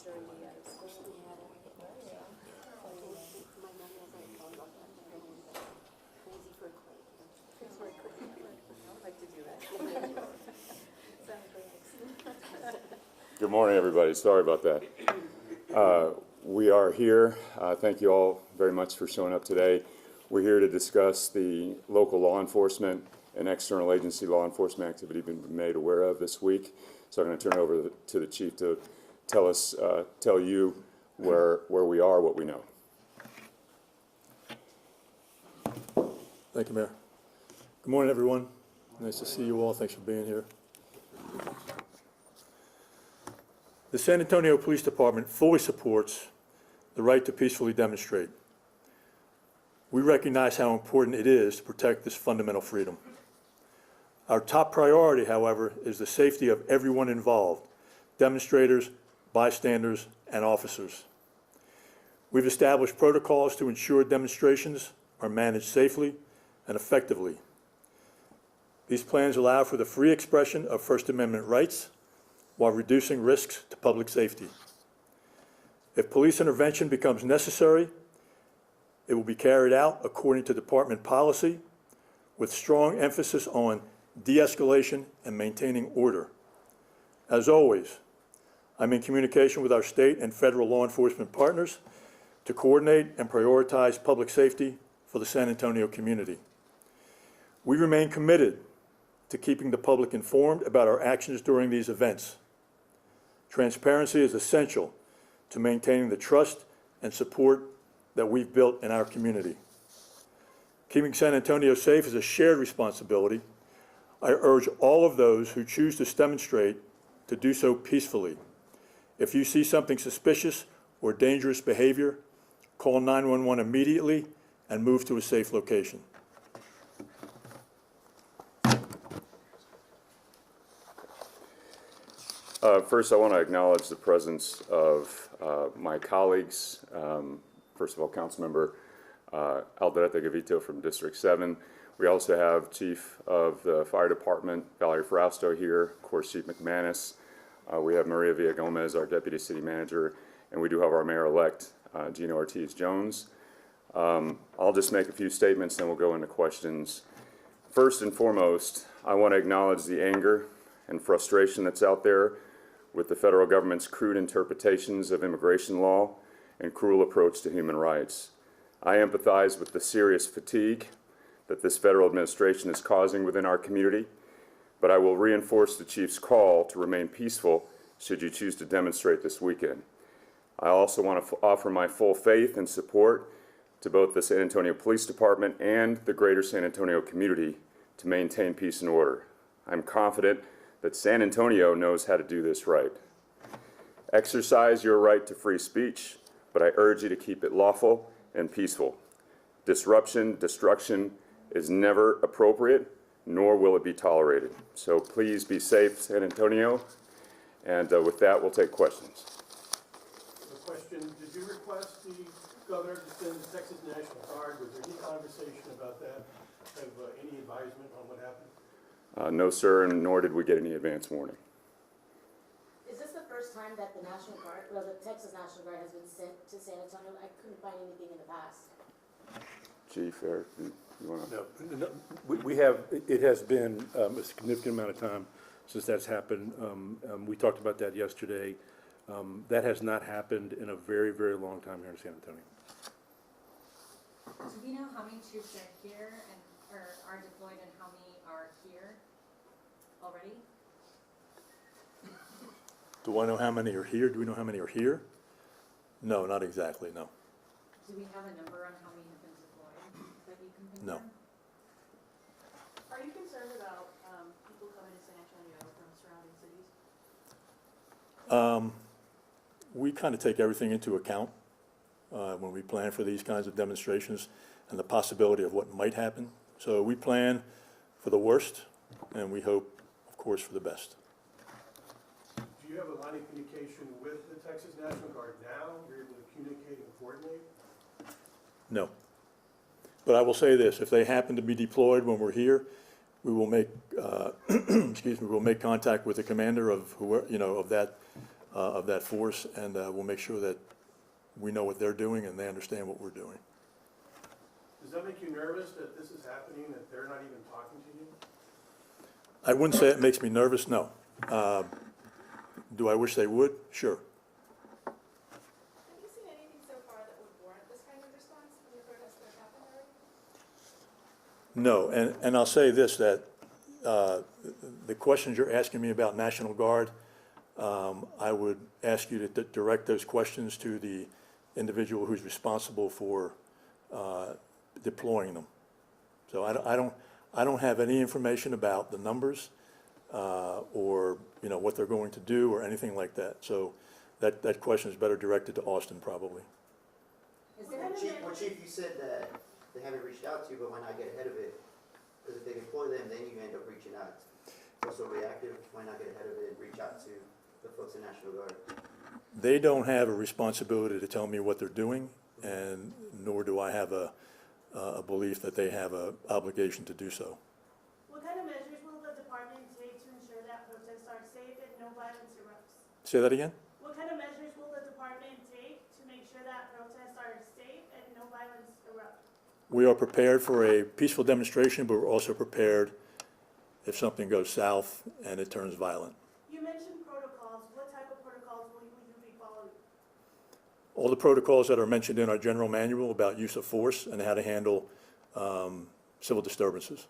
kids are already out of school. My mom hasn't thought about that. Crazy for a clay. Crazy for a clay. I would like to do that. Good morning, everybody. Sorry about that. We are here. Thank you all very much for showing up today. We're here to discuss the local law enforcement and external agency law enforcement activity we've been made aware of this week. So I'm going to turn it over to the chief to tell you where we are, what we know. Thank you, Mayor. Good morning, everyone. Nice to see you all. Thanks for being here. The San Antonio Police Department fully supports the right to peacefully demonstrate. We recognize how important it is to protect this fundamental freedom. Our top priority, however, is the safety of everyone involved, demonstrators, bystanders, and officers. We've established protocols to ensure demonstrations are managed safely and effectively. These plans allow for the free expression of First Amendment rights while reducing risks to public safety. If police intervention becomes necessary, it will be carried out according to department policy with strong emphasis on de-escalation and maintaining order. As always, I'm in communication with our state and federal law enforcement partners to coordinate and prioritize public safety for the San Antonio community. We remain committed to keeping the public informed about our actions during these events. Transparency is essential to maintaining the trust and support that we've built in our community. Keeping San Antonio safe is a shared responsibility. I urge all of those who choose to demonstrate to do so peacefully. If you see something suspicious or dangerous behavior, call 911 immediately and move to a safe location. First, I want to acknowledge the presence of my colleagues. First of all, Councilmember Alderete Gavito from District 7. We also have Chief of the Fire Department, Valerie Frausto here, of course, Chief McManus. We have Maria Villagomez, our Deputy City Manager, and we do have our Mayor-elect, Gino Ortiz-Jones. I'll just make a few statements, then we'll go into questions. First and foremost, I want to acknowledge the anger and frustration that's out there with the federal government's crude interpretations of immigration law and cruel approach to human rights. I empathize with the serious fatigue that this federal administration is causing within our community, but I will reinforce the chief's call to remain peaceful should you choose to demonstrate this weekend. I also want to offer my full faith and support to both the San Antonio Police Department and the greater San Antonio community to maintain peace and order. I'm confident that San Antonio knows how to do this right. Exercise your right to free speech, but I urge you to keep it lawful and peaceful. Disruption, destruction is never appropriate, nor will it be tolerated. So please be safe, San Antonio. And with that, we'll take questions. A question, did you request the governor to send the Texas National Guard? Was there any conversation about that? Have any advisement on what happened? No, sir, and nor did we get any advance warning. Is this the first time that the National Guard, well, the Texas National Guard has been sent to San Antonio? I couldn't find anything in the past. Chief, Eric, you want to? No, we have, it has been a significant amount of time since that's happened. We talked about that yesterday. That has not happened in a very, very long time here in San Antonio. Do we know how many troops are here and are deployed and how many are here already? Do I know how many are here? Do we know how many are here? No, not exactly, no. Do we have a number on how many have been deployed that you can confirm? No. Are you concerned about people coming to San Antonio from surrounding cities? We kind of take everything into account when we plan for these kinds of demonstrations and the possibility of what might happen. So we plan for the worst, and we hope, of course, for the best. Do you have a line of communication with the Texas National Guard now? You're able to communicate and coordinate? No. But I will say this, if they happen to be deployed when we're here, we will make, excuse me, we'll make contact with the commander of who, of that of that force, and we'll make sure that we know what they're doing and they understand what we're doing. Does that make you nervous that this is happening, that they're not even talking to you? I wouldn't say it makes me nervous, no. Do I wish they would? Sure. Have you seen anything so far that would warrant this kind of response from the protests that have happened already? No, and I'll say this, that the questions you're asking me about National Guard, I would ask you to direct those questions to the individual who's responsible for deploying them. So I don't have any information about the numbers or what they're going to do or anything like that. So that question is better directed to Austin probably. Is there Well, Chief, you said that they haven't reached out to you, but why not get ahead of it? Because if they deploy them, then you end up reaching out. It's also reactive. Why not get ahead of it and reach out to the folks in National Guard? They don't have a responsibility to tell me what they're doing, and nor do I have a belief that they have an obligation to do so. What kind of measures will the department take to ensure that protests are safe and no violence erupts? Say that again? What kind of measures will the department take to make sure that protests are safe and no violence erupts? We are prepared for a peaceful demonstration, but we're also prepared if something goes south and it turns violent. You mentioned protocols. What type of protocols will you be following? All the protocols that are mentioned in our general manual about use of force and how to handle civil disturbances.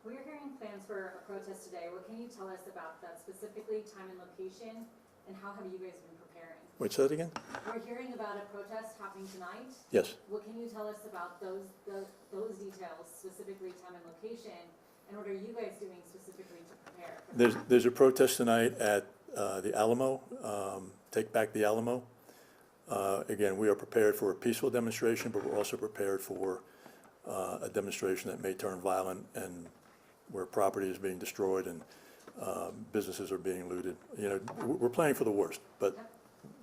We're hearing plans for a protest today. What can you tell us about that specifically, time and location, and how have you guys been preparing? Wait, say that again? We're hearing about a protest happening tonight. Yes. What can you tell us about those details, specifically time and location, and what are you guys doing specifically to prepare? There's a protest tonight at the Alamo, Take Back the Alamo. Again, we are prepared for a peaceful demonstration, but we're also prepared for a demonstration that may turn violent and where property is being destroyed and businesses are being looted. We're planning for the worst, but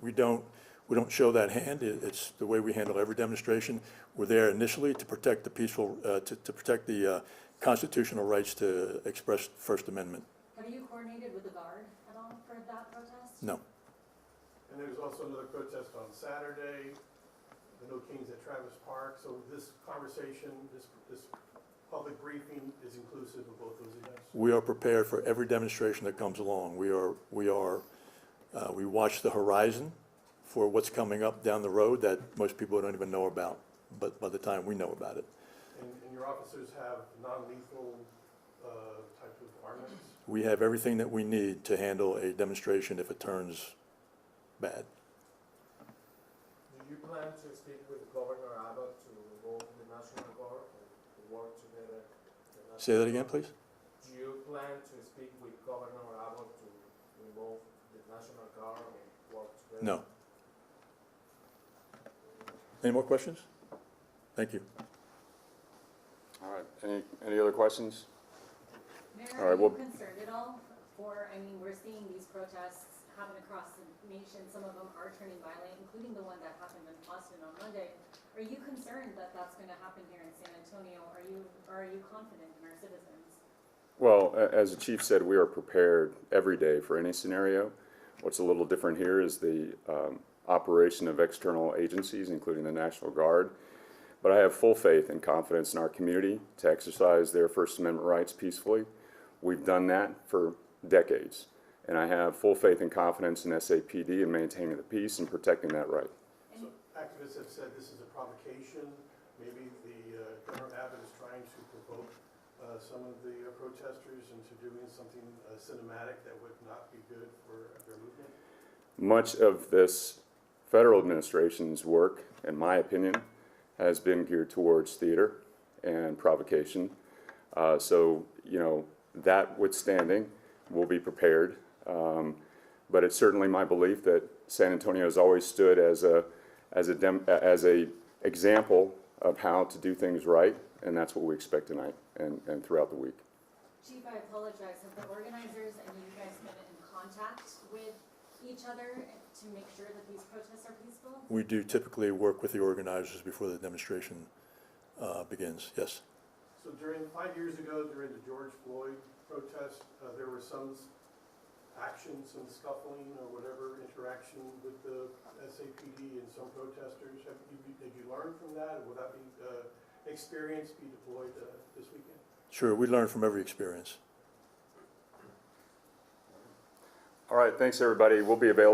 we don't show that hand. It's the way we handle every demonstration. We're there initially to protect the peaceful, to protect the constitutional rights to express First Amendment. Have you coordinated with the Guard at all for that protest? No. And there's also another protest on Saturday, the No Kings at Travis Park. So this conversation, this public briefing is inclusive of both those events? We are prepared for every demonstration that comes along. We watch the horizon for what's coming up down the road that most people don't even know about, but by the time we know about it. And your officers have non-lethal type of armaments? We have everything that we need to handle a demonstration if it turns bad. Do you plan to speak with Governor Abbott to involve the National Guard and to work together? Say that again, please? Do you plan to speak with Governor Abbott to involve the National Guard and work together? No. Any more questions? Thank you. All right, any other questions? Mayor, All right, are you well- concerned at all we're seeing these protests happen across the nation. Some of them are turning violent, including the one that happened in Austin on Monday. Are you concerned that that's going to happen here in San Antonio? Are you confident in our citizens? Well, as the chief said, we are prepared every day for any scenario. What's a little different here is the operation of external agencies, including the National Guard. But I have full faith and confidence in our community to exercise their First Amendment rights peacefully. We've done that for decades. And I have full faith and confidence in SAPD in maintaining the peace and protecting that right. So activists have said this is a provocation. Maybe the Governor Abbott is trying to provoke some of the protesters into doing something cinematic that would not be good for their movement. Much of this federal administration's work, in my opinion, has been geared towards theater and provocation. So, that witstanding, we'll be prepared. But it's certainly my belief that San Antonio has always stood as a example of how to do things right, and that's what we expect tonight and throughout the week. Chief, I apologize. Have the organizers and you guys been in contact with each other to make sure that these protests are peaceful? We do typically work with the organizers before the demonstration begins, yes. So 5 years ago, during the George Floyd protest, there were some actions and scuffling or whatever interaction with the SAPD and some protesters? Did you learn from that? Will that be experience be deployed this weekend? Sure, we learn from every experience. All right, thanks everybody. We'll be available.